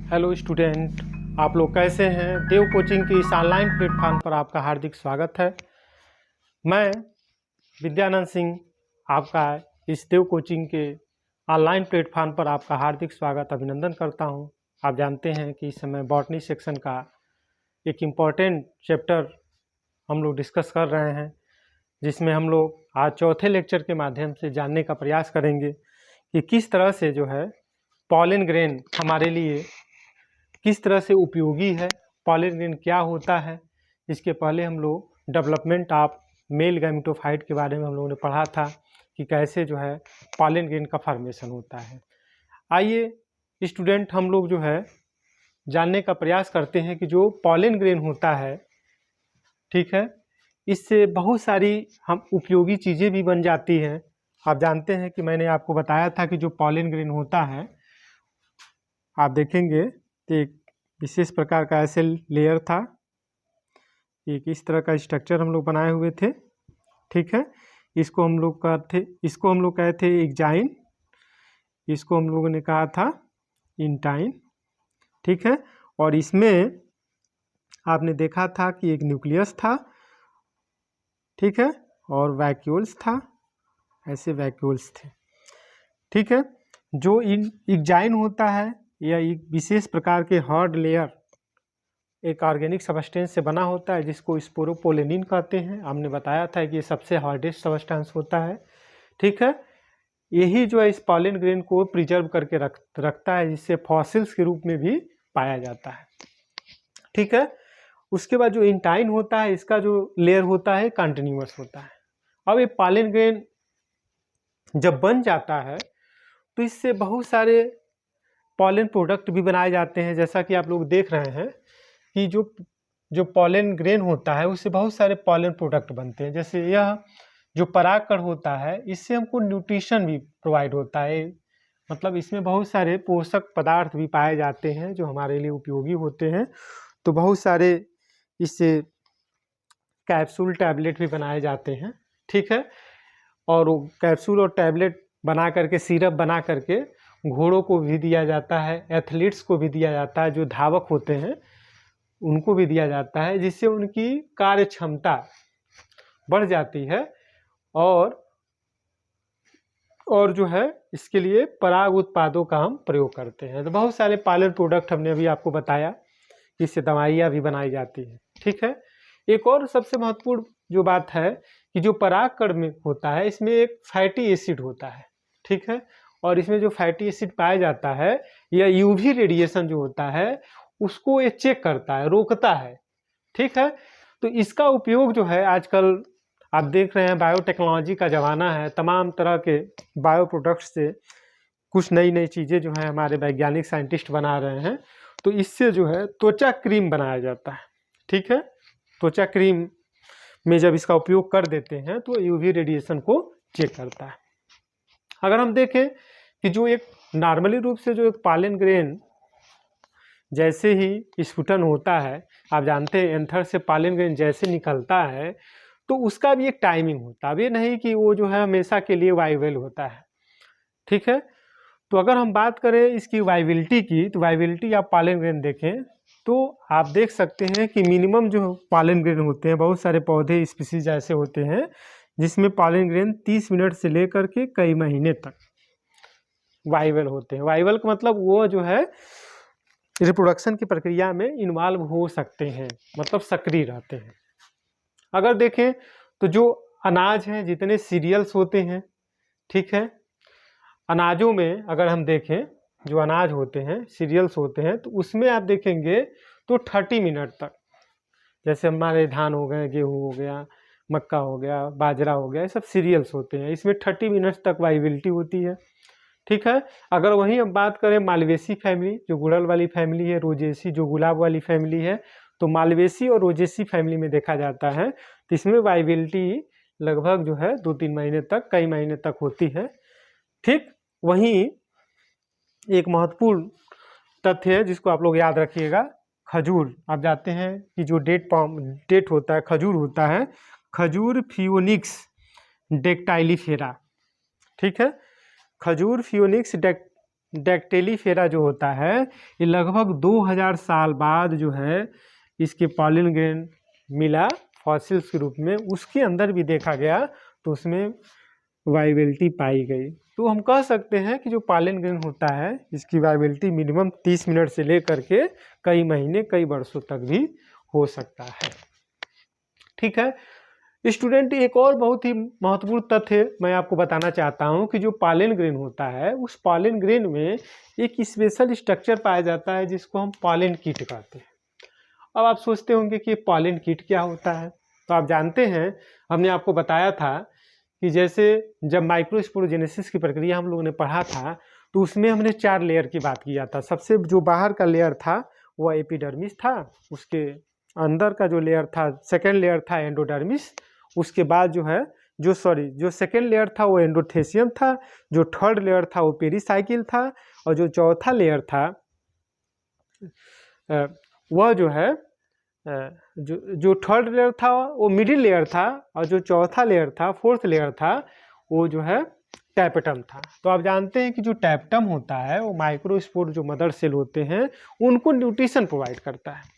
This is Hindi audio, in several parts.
हेलो स्टूडेंट, आप लोग कैसे हैं। देव कोचिंग की इस ऑनलाइन प्लेटफॉर्म पर आपका हार्दिक स्वागत है। मैं विद्यानंद सिंह आपका इस देव कोचिंग के ऑनलाइन प्लेटफॉर्म पर आपका हार्दिक स्वागत अभिनंदन करता हूं। आप जानते हैं कि इस समय बॉटनी सेक्शन का एक इम्पॉर्टेंट चैप्टर हम लोग डिस्कस कर रहे हैं, जिसमें हम लोग आज चौथे लेक्चर के माध्यम से जानने का प्रयास करेंगे कि किस तरह से जो है पॉलन ग्रेन हमारे लिए किस तरह से उपयोगी है। पॉलन ग्रेन क्या होता है, इसके पहले हम लोग डेवलपमेंट ऑफ मेल गैमेटोफाइट के बारे में हम लोगों ने पढ़ा था कि कैसे जो है पॉलन ग्रेन का फॉर्मेशन होता है। आइए स्टूडेंट, हम लोग जो है जानने का प्रयास करते हैं कि जो पॉलन ग्रेन होता है, ठीक है, इससे बहुत सारी हम उपयोगी चीज़ें भी बन जाती हैं। आप जानते हैं कि मैंने आपको बताया था कि जो पॉलन ग्रेन होता है, आप देखेंगे तो एक विशेष प्रकार का ऐसे लेयर था, एक इस तरह का स्ट्रक्चर हम लोग बनाए हुए थे, ठीक है। इसको हम लोग कहे थे एक्जाइन, इसको हम लोगों ने कहा था इंटाइन, ठीक है। और इसमें आपने देखा था कि एक न्यूक्लियस था, ठीक है, और वैक्यूल्स था, ऐसे वैक्यूल्स थे, ठीक है। जो एक्जाइन होता है यह एक विशेष प्रकार के हार्ड लेयर एक ऑर्गेनिक सब्सटेंस से बना होता है, जिसको स्पोरोपोलेनिन कहते हैं। हमने बताया था कि ये सबसे हार्डेस्ट सब्सटेंस होता है, ठीक है। यही जो है इस पॉलन ग्रेन को प्रिजर्व करके रखता है, जिससे फॉसिल्स के रूप में भी पाया जाता है, ठीक है। उसके बाद जो इंटाइन होता है, इसका जो लेयर होता है कंटिन्यूअस होता है। अब ये पॉलन ग्रेन जब बन जाता है तो इससे बहुत सारे पॉलन प्रोडक्ट भी बनाए जाते हैं। जैसा कि आप लोग देख रहे हैं कि जो पॉलन ग्रेन होता है उससे बहुत सारे पॉलन प्रोडक्ट बनते हैं। जैसे यह जो परागकण होता है, इससे हमको न्यूट्रिशन भी प्रोवाइड होता है, मतलब इसमें बहुत सारे पोषक पदार्थ भी पाए जाते हैं जो हमारे लिए उपयोगी होते हैं। तो बहुत सारे इससे कैप्सूल टैबलेट भी बनाए जाते हैं, ठीक है। और वो कैप्सूल और टैबलेट बना करके, सिरप बना करके घोड़ों को भी दिया जाता है, एथलीट्स को भी दिया जाता है, जो धावक होते हैं उनको भी दिया जाता है, जिससे उनकी कार्य क्षमता बढ़ जाती है। और जो है इसके लिए पराग उत्पादों का हम प्रयोग करते हैं। तो बहुत सारे पॉलन प्रोडक्ट हमने अभी आपको बताया, इससे दवाइयाँ भी बनाई जाती हैं, ठीक है। एक और सबसे महत्वपूर्ण जो बात है कि जो परागकण में होता है, इसमें एक फैटी एसिड होता है, ठीक है। और इसमें जो फैटी एसिड पाया जाता है, यह यूवी रेडिएशन जो होता है उसको ये चेक करता है, रोकता है, ठीक है। तो इसका उपयोग जो है आजकल आप देख रहे हैं, बायोटेक्नोलॉजी का ज़माना है, तमाम तरह के बायो प्रोडक्ट्स से कुछ नई नई चीज़ें जो है हमारे वैज्ञानिक साइंटिस्ट बना रहे हैं। तो इससे जो है त्वचा क्रीम बनाया जाता है, ठीक है। त्वचा क्रीम में जब इसका उपयोग कर देते हैं तो यूवी रेडिएशन को चेक करता है। अगर हम देखें कि जो एक नॉर्मली रूप से जो एक पॉलन ग्रेन जैसे ही स्फुटन होता है, आप जानते हैं एंथर से पॉलन ग्रेन जैसे निकलता है तो उसका भी एक टाइमिंग होता है। अब ये नहीं कि वो जो है हमेशा के लिए वाइबल होता है, ठीक है। तो अगर हम बात करें इसकी वाइबिलिटी की, तो वाइबिलिटी आप पॉलन ग्रेन देखें तो आप देख सकते हैं कि मिनिमम जो पॉलन ग्रेन होते हैं, बहुत सारे पौधे स्पीसीज ऐसे होते हैं जिसमें पॉलन ग्रेन 30 मिनट से लेकर के कई महीने तक वाइबल होते हैं। वाइबल का मतलब वो जो है रिप्रोडक्शन की प्रक्रिया में इन्वॉल्व हो सकते हैं, मतलब सक्रिय रहते हैं। अगर देखें तो जो अनाज हैं, जितने सीरियल्स होते हैं, ठीक है, अनाजों में अगर हम देखें जो अनाज होते हैं, सीरियल्स होते हैं, तो उसमें आप देखेंगे तो 30 मिनट तक, जैसे हमारे धान हो गए, गेहूँ हो गया, मक्का हो गया, बाजरा हो गया, ये सब सीरियल्स होते हैं, इसमें 30 मिनट्स तक वाइबिलिटी होती है, ठीक है। अगर वहीं हम बात करें मालवेसी फैमिली, जो गुड़हल वाली फैमिली है, रोजेसी जो गुलाब वाली फैमिली है, तो मालवेसी और रोजेसी फैमिली में देखा जाता है तो इसमें वाइबिलिटी लगभग जो है 2-3 महीने तक, कई महीने तक होती है, ठीक। वहीं एक महत्वपूर्ण तथ्य है जिसको आप लोग याद रखिएगा, खजूर। आप जानते हैं कि जो डेट होता है, खजूर होता है, खजूर फियोनिक्स डेक्टाइलिफेरा, ठीक है। खजूर फियोनिक्स डैक्टेलीफेरा जो होता है ये लगभग 2000 साल बाद जो है इसके पॉलन ग्रेन मिला फॉसिल्स के रूप में, उसके अंदर भी देखा गया तो उसमें वाइबिलिटी पाई गई। तो हम कह सकते हैं कि जो पॉलन ग्रेन होता है इसकी वाइबिलिटी मिनिमम 30 मिनट से लेकर के कई महीने कई वर्षों तक भी हो सकता है। ठीक है स्टूडेंट, एक और बहुत ही महत्वपूर्ण तथ्य मैं आपको बताना चाहता हूं कि जो पॉलन ग्रेन होता है उस पॉलन ग्रेन में एक स्पेशल स्ट्रक्चर पाया जाता है जिसको हम पॉलन किट कहते हैं। अब आप सोचते होंगे कि पॉलन किट क्या होता है, तो आप जानते हैं हमने आपको बताया था कि जैसे जब माइक्रोस्पोरोजेनेसिस की प्रक्रिया हम लोगों ने पढ़ा था तो उसमें हमने 4 लेयर की बात किया था। सबसे जो बाहर का लेयर था वह एपिडर्मिस था, उसके अंदर का जो लेयर था सेकेंड लेयर था एंडोडर्मिस, उसके बाद जो सेकेंड लेयर था वो एंडोथेसियम था, जो थर्ड लेयर था वो पेरिसाइकिल था, और जो चौथा लेयर था वह जो है जो थर्ड लेयर था वो मिडिल लेयर था, और जो चौथा लेयर था फोर्थ लेयर था वो जो है टैपेटम था। तो आप जानते हैं कि जो टैपेटम होता है वो माइक्रोस्पोर जो मदर सेल होते हैं उनको न्यूट्रिशन प्रोवाइड करता है।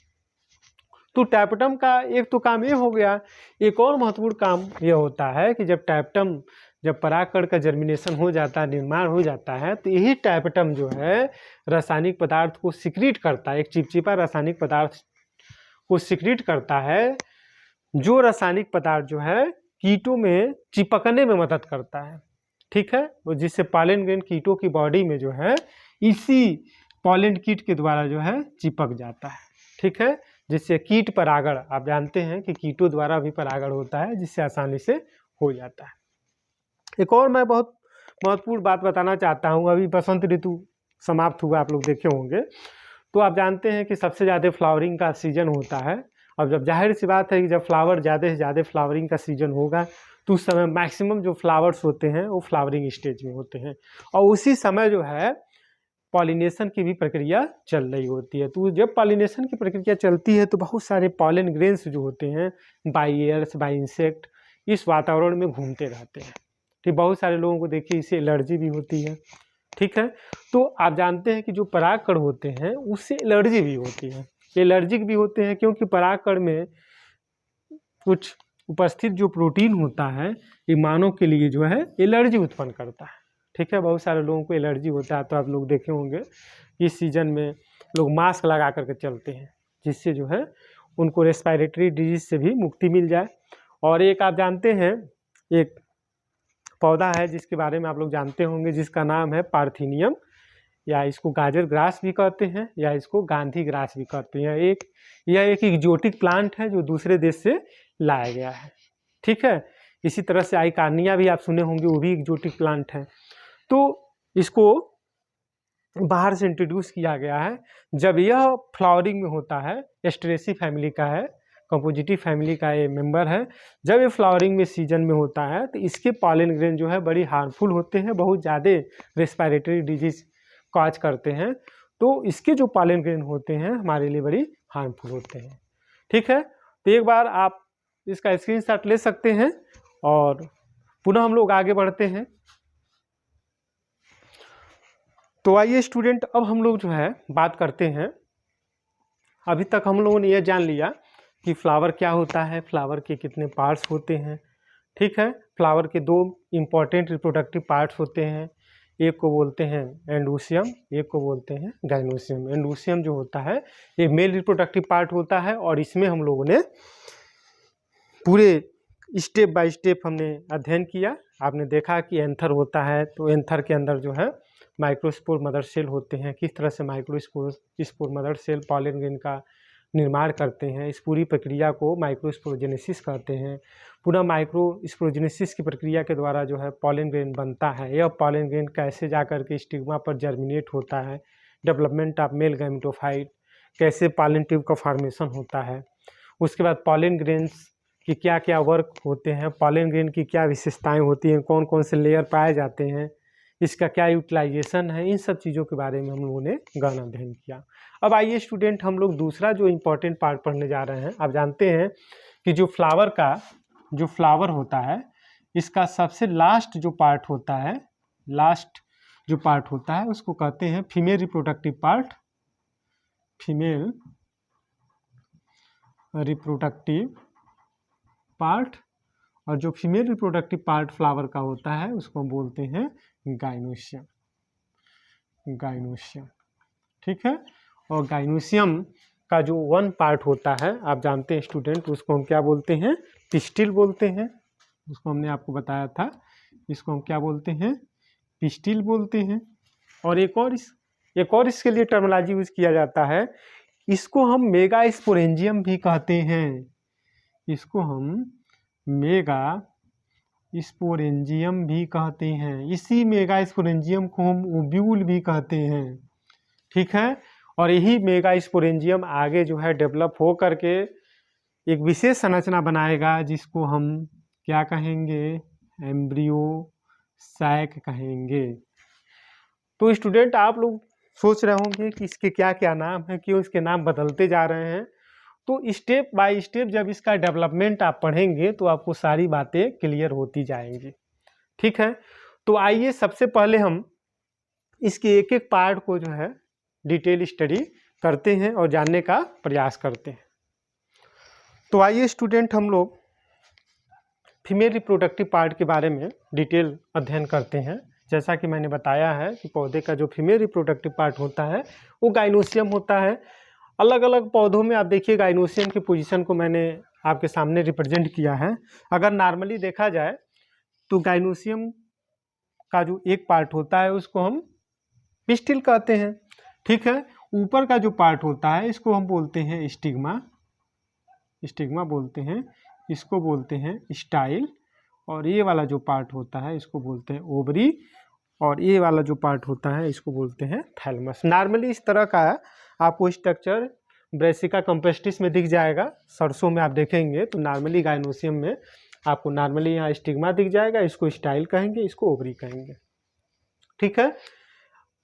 तो टैपेटम का एक तो काम ये हो गया, एक और महत्वपूर्ण काम ये होता है कि जब परागकण का जर्मिनेशन हो जाता है, निर्माण हो जाता है, तो यही टैपेटम जो है रासायनिक पदार्थ को सिक्रीट करता है, एक चिपचिपा रासायनिक पदार्थ को सिक्रीट करता है, जो रासायनिक पदार्थ जो है कीटों में चिपकने में मदद करता है। ठीक है, वो जिससे पॉलन ग्रेन कीटों की बॉडी में जो है इसी पॉलन किट के द्वारा जो है चिपक जाता है। ठीक है, जिससे कीट परागण, आप जानते हैं कि कीटों द्वारा भी परागण होता है जिससे आसानी से हो जाता है। एक और मैं बहुत महत्वपूर्ण बात बताना चाहता हूँ, अभी बसंत ऋतु समाप्त हुआ, आप लोग देखे होंगे, तो आप जानते हैं कि सबसे ज़्यादा फ्लावरिंग का सीजन होता है। अब जब जाहिर सी बात है कि जब फ्लावर ज़्यादा से ज़्यादा फ्लावरिंग का सीजन होगा तो उस समय मैक्सिमम जो फ्लावर्स होते हैं वो फ्लावरिंग स्टेज में होते हैं, और उसी समय जो है पॉलिनेशन की भी प्रक्रिया चल रही होती है। तो जब पॉलिनेशन की प्रक्रिया चलती है तो बहुत सारे पॉलन ग्रेन्स जो होते हैं बाई एयर्स बाई इंसेक्ट इस वातावरण में घूमते रहते हैं। ठीक, बहुत सारे लोगों को देखिए इससे एलर्जी भी होती है। ठीक है, तो आप जानते हैं कि जो परागकण होते हैं उससे एलर्जी भी होती है, एलर्जिक भी होते हैं, क्योंकि परागकण में कुछ उपस्थित जो प्रोटीन होता है ये मानव के लिए जो है एलर्जी उत्पन्न करता है। ठीक है, बहुत सारे लोगों को एलर्जी होता है, तो आप लोग देखे होंगे इस सीजन में लोग मास्क लगा करके चलते हैं जिससे जो है उनको रेस्पिरेटरी डिजीज से भी मुक्ति मिल जाए। और एक आप जानते हैं एक पौधा है जिसके बारे में आप लोग जानते होंगे जिसका नाम है पार्थीनियम, या इसको गाजर ग्रास भी कहते हैं या इसको गांधी ग्रास भी कहते हैं। यह एक एक्जोटिक प्लांट है जो दूसरे देश से लाया गया है। ठीक है, इसी तरह से आइकार्निया भी आप सुने होंगे, वो भी एक्जोटिक प्लांट है। तो इसको बाहर से इंट्रोड्यूस किया गया है। जब यह फ्लावरिंग में होता है, एस्ट्रेसी फैमिली का है, कंपोजिटिव फैमिली का ये मेंबर है, जब ये फ्लावरिंग में सीजन में होता है तो इसके पॉलन ग्रेन जो है बड़ी हार्मफुल होते हैं, बहुत ज़्यादा रेस्पिरेटरी डिजीज कॉज करते हैं। तो इसके जो पॉलन ग्रेन होते हैं हमारे लिए बड़ी हार्मफुल होते हैं। ठीक है, तो एक बार आप इसका स्क्रीनशॉट ले सकते हैं और पुनः हम लोग आगे बढ़ते हैं। तो आइए स्टूडेंट, अब हम लोग जो है बात करते हैं, अभी तक हम लोगों ने यह जान लिया कि फ्लावर क्या होता है, फ्लावर के कितने पार्ट्स होते हैं। ठीक है, फ्लावर के 2 इम्पॉर्टेंट रिप्रोडक्टिव पार्ट्स होते हैं, एक को बोलते हैं एंडोसियम, एक को बोलते हैं गाइनोसियम। एंडोसियम जो होता है ये मेल रिप्रोडक्टिव पार्ट होता है, और इसमें हम लोगों ने पूरे स्टेप बाय स्टेप हमने अध्ययन किया। आपने देखा कि एंथर होता है, तो एंथर के अंदर जो है माइक्रोस्पोर मदर सेल होते हैं, किस तरह से microspore mother cell pollen grain का निर्माण करते हैं, इस पूरी प्रक्रिया को माइक्रोस्पोरोजेनेसिस कहते हैं। पुनः माइक्रोस्पोरोजेनेसिस की प्रक्रिया के द्वारा जो है पॉलन ग्रेन बनता है, यह पॉलन ग्रेन कैसे जा कर के स्टिग्मा पर जर्मिनेट होता है, डेवलपमेंट ऑफ मेल गैमेटोफाइट, कैसे पॉलन ट्यूब का फॉर्मेशन होता है, उसके बाद पॉलन ग्रेन्स कि क्या क्या वर्क होते हैं, पॉलन ग्रेन की क्या विशेषताएं होती हैं, कौन कौन से लेयर पाए जाते हैं, इसका क्या यूटिलाइजेशन है, इन सब चीज़ों के बारे में हम लोगों ने गहन अध्ययन किया। अब आइए स्टूडेंट, हम लोग दूसरा जो इम्पोर्टेंट पार्ट पढ़ने जा रहे हैं। आप जानते हैं कि जो फ्लावर होता है इसका सबसे लास्ट जो पार्ट होता है, लास्ट जो पार्ट होता है उसको कहते हैं female reproductive part, female reproductive part. और जो फीमेल रिप्रोडक्टिव पार्ट फ्लावर का होता है उसको हम बोलते हैं गाइनोसियम, गाइनोसियम। ठीक है। और गाइनोसियम का जो वन पार्ट होता है आप जानते हैं स्टूडेंट, उसको हम क्या बोलते हैं, पिस्टिल बोलते हैं। उसको हमने आपको बताया था, इसको हम क्या बोलते हैं, पिस्टिल बोलते हैं। और एक और इसके लिए टर्मिनोलॉजी यूज किया जाता है, इसको हम मेगा स्पोरेंजियम भी कहते हैं। इसको हम मेगा स्पोरेंजियम भी कहते हैं। इसी मेगा स्पोरेंजियम को हम ओब्यूल भी कहते हैं। ठीक है। और यही मेगा स्पोरेंजियम आगे जो है डेवलप हो करके एक विशेष संरचना बनाएगा जिसको हम क्या कहेंगे, एम्ब्रियो सैक कहेंगे। तो स्टूडेंट आप लोग सोच रहे होंगे कि इसके क्या क्या नाम है, क्यों इसके नाम बदलते जा रहे हैं। तो स्टेप बाय स्टेप जब इसका डेवलपमेंट आप पढ़ेंगे तो आपको सारी बातें क्लियर होती जाएंगी। ठीक है। तो आइए सबसे पहले हम इसके एक एक पार्ट को जो है डिटेल स्टडी करते हैं और जानने का प्रयास करते हैं। तो आइए स्टूडेंट हम लोग फीमेल रिप्रोडक्टिव पार्ट के बारे में डिटेल अध्ययन करते हैं। जैसा कि मैंने बताया है कि पौधे का जो फीमेल रिप्रोडक्टिव पार्ट होता है वो गाइनोसियम होता है। अलग अलग पौधों में आप देखिए गाइनोसियम की पोजीशन को मैंने आपके सामने रिप्रेजेंट किया है। अगर नॉर्मली देखा जाए तो गाइनोसियम का जो एक पार्ट होता है उसको हम पिस्टिल कहते हैं। ठीक है। ऊपर का जो पार्ट होता है इसको हम बोलते हैं स्टिग्मा, स्टिग्मा बोलते हैं, इसको बोलते हैं स्टाइल। और ये वाला जो पार्ट होता है इसको बोलते हैं ओवरी। और ये वाला जो पार्ट होता है इसको बोलते हैं थैलमस। नॉर्मली इस तरह का आपको स्ट्रक्चर ब्रेसिका कंपेस्टिस में दिख जाएगा। सरसों में आप देखेंगे तो नॉर्मली गाइनोसियम में आपको नॉर्मली यहाँ स्टिग्मा दिख जाएगा, इसको स्टाइल कहेंगे, इसको ओवरी कहेंगे। ठीक है।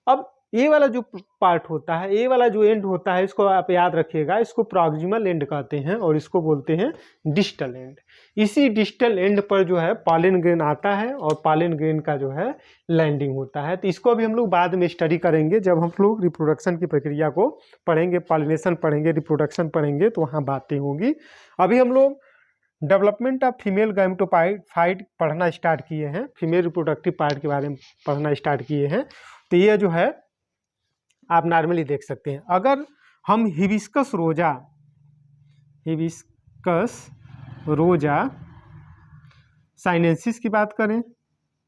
अब ये वाला जो पार्ट होता है, ये वाला जो एंड होता है, इसको आप याद रखिएगा, इसको प्रॉक्सिमल एंड कहते हैं और इसको बोलते हैं डिस्टल एंड। इसी डिस्टल एंड पर जो है पॉलन ग्रेन आता है और पॉलन ग्रेन का जो है लैंडिंग होता है। तो इसको भी हम लोग बाद में स्टडी करेंगे जब हम लोग रिप्रोडक्शन की प्रक्रिया को पढ़ेंगे, पॉलिनेशन पढ़ेंगे, रिप्रोडक्शन पढ़ेंगे, तो वहाँ बातें होंगी। अभी हम लोग डेवलपमेंट ऑफ फीमेल गैमेटोफाइट पढ़ना स्टार्ट किए हैं, फीमेल रिप्रोडक्टिव पार्ट के बारे में पढ़ना स्टार्ट किए हैं। तो ये जो है आप नॉर्मली देख सकते हैं। अगर हम हिबिस्कस रोजा साइनेंसिस की बात करें,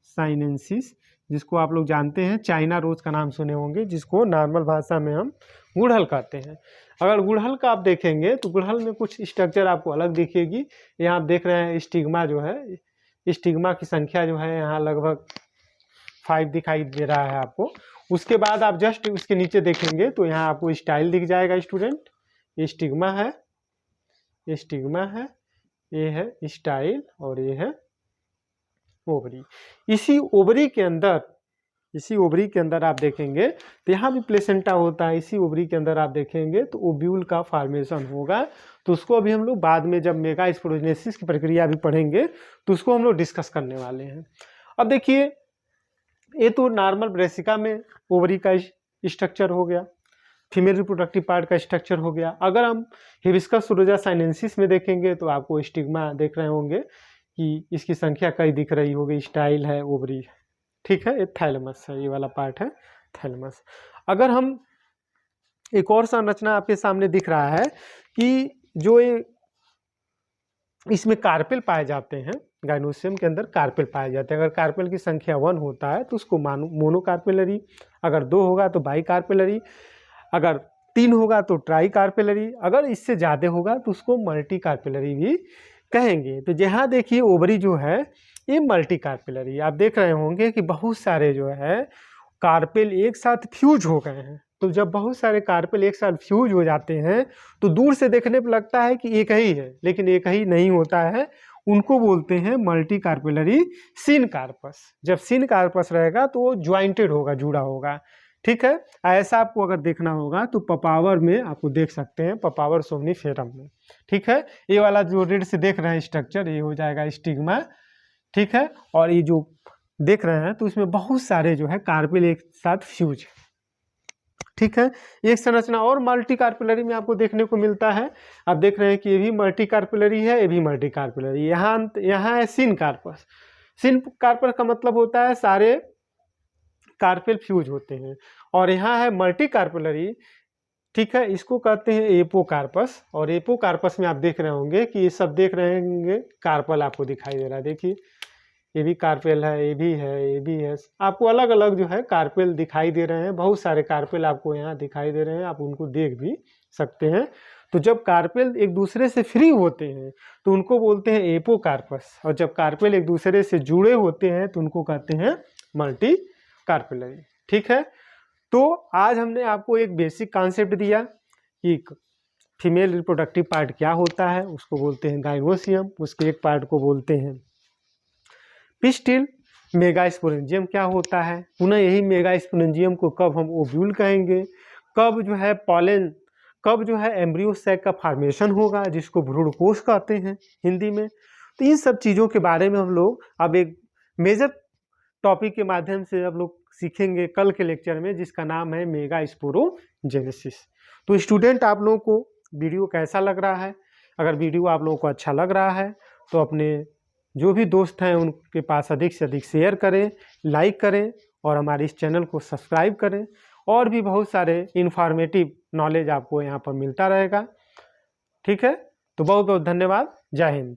साइनेंसिस जिसको आप लोग जानते हैं चाइना रोज का नाम सुने होंगे, जिसको नॉर्मल भाषा में हम गुड़हल कहते हैं। अगर गुड़हल का आप देखेंगे तो गुड़हल में कुछ स्ट्रक्चर आपको अलग दिखेगी। यहाँ आप देख रहे हैं स्टिग्मा जो है, स्टिग्मा की संख्या जो है यहाँ लगभग 5 दिखाई दे रहा है आपको। उसके बाद आप जस्ट उसके नीचे देखेंगे तो यहाँ आपको स्टाइल दिख जाएगा स्टूडेंट। ये स्टिग्मा है, ये स्टिग्मा है, ये है स्टाइल और ये है ओवरी। इसी ओवरी के अंदर आप देखेंगे तो यहाँ भी प्लेसेंटा होता है। इसी ओवरी के अंदर आप देखेंगे तो ओव्यूल का फॉर्मेशन होगा। तो उसको अभी हम लोग बाद में जब मेगा स्पोरेंजियस की प्रक्रिया भी पढ़ेंगे तो उसको हम लोग डिस्कस करने वाले हैं। अब देखिए ये तो नॉर्मल ब्रेसिका में ओवरी का स्ट्रक्चर हो गया, फीमेल रिप्रोडक्टिव पार्ट का स्ट्रक्चर हो गया। अगर हम हिबिस्कस रोजा साइनेंसिस में देखेंगे तो आपको स्टिग्मा देख रहे होंगे कि इसकी संख्या कई दिख रही होगी, स्टाइल है, ओवरी। ठीक है। ये थैलेमस है, ये वाला पार्ट है थैलेमस। अगर हम एक और संरचना आपके सामने दिख रहा है कि जो ये इसमें कार्पेल पाए जाते हैं, गाइनोसियम के अंदर कार्पेल पाए जाते हैं। अगर कार्पेल की संख्या 1 होता है तो उसको मोनोकार्पेलरी, अगर 2 होगा तो बाई कार्पेलरी, अगर 3 होगा तो ट्राई कार्पेलरी, अगर इससे ज़्यादा होगा तो उसको मल्टी कार्पेलरी भी कहेंगे। तो यहाँ देखिए ओवरी जो है ये मल्टी कार्पेलरी, आप देख रहे होंगे कि बहुत सारे जो है कार्पेल एक साथ फ्यूज हो गए हैं। तो जब बहुत सारे कार्पेल एक साथ फ्यूज हो जाते हैं तो दूर से देखने पर लगता है कि एक ही है, लेकिन एक ही नहीं होता है। उनको बोलते हैं मल्टी कार्पेलरी सिनकार्पस। जब सिनकार्पस रहेगा तो वो ज्वाइंटेड होगा, जुड़ा होगा। ठीक है। ऐसा आपको अगर देखना होगा तो पपावर में आपको देख सकते हैं, पपावर सोमनीफेरम में। ठीक है। ये वाला जो रेड से देख रहे हैं स्ट्रक्चर, ये हो जाएगा स्टिग्मा। ठीक है। और ये जो देख रहे हैं तो इसमें बहुत सारे जो है कार्पेल एक साथ फ्यूज है। ठीक है, एक संरचना और मल्टी कार्पेलरी में आपको देखने को मिलता है। आप देख रहे हैं कि ये भी मल्टी कार्पेलरी है, ये भी मल्टी कार्पेलरी। यहाँ है सिन कार्पस। सिन कार्पस का मतलब होता है सारे कार्पेल फ्यूज होते हैं। और यहाँ है मल्टी कार्पेलरी, ठीक है, इसको कहते हैं एपोकार्पस। और एपोकार्पस में आप देख रहे होंगे कि ये सब देख रहे होंगे कार्पल आपको दिखाई दे रहा है। देखिए ये भी कार्पेल है, ये भी है, ये भी है, आपको अलग अलग जो है कार्पेल दिखाई दे रहे हैं। बहुत सारे कार्पेल आपको यहाँ दिखाई दे रहे हैं, आप उनको देख भी सकते हैं। तो जब कार्पेल एक दूसरे से फ्री होते हैं तो उनको बोलते हैं एपोकार्पस, और जब कार्पेल एक दूसरे से जुड़े होते हैं तो उनको कहते हैं मल्टी कार्पेलरी। ठीक है, तो आज हमने आपको एक बेसिक कॉन्सेप्ट दिया कि फीमेल रिप्रोडक्टिव पार्ट क्या होता है, उसको बोलते हैं गाइनोसियम, उसके एक पार्ट को बोलते हैं पिस्टिल। मेगास्पोरेंजियम क्या होता है, पुनः यही मेगास्पोरेंजियम को कब हम ओव्यूल कहेंगे, कब जो है पॉलन, कब जो है एम्ब्रियो सैक का फॉर्मेशन होगा जिसको भ्रूणकोष कहते हैं हिंदी में। तो इन सब चीज़ों के बारे में हम लोग अब एक मेजर टॉपिक के माध्यम से अब लोग सीखेंगे कल के लेक्चर में, जिसका नाम है मेगास्पोरोजेनेसिस। तो स्टूडेंट, आप लोगों को वीडियो कैसा लग रहा है? अगर वीडियो आप लोगों को अच्छा लग रहा है तो अपने जो भी दोस्त हैं उनके पास अधिक से अधिक शेयर करें, लाइक करें और हमारे इस चैनल को सब्सक्राइब करें। और भी बहुत सारे इन्फॉर्मेटिव नॉलेज आपको यहाँ पर मिलता रहेगा। ठीक है, तो बहुत बहुत धन्यवाद। जय हिंद।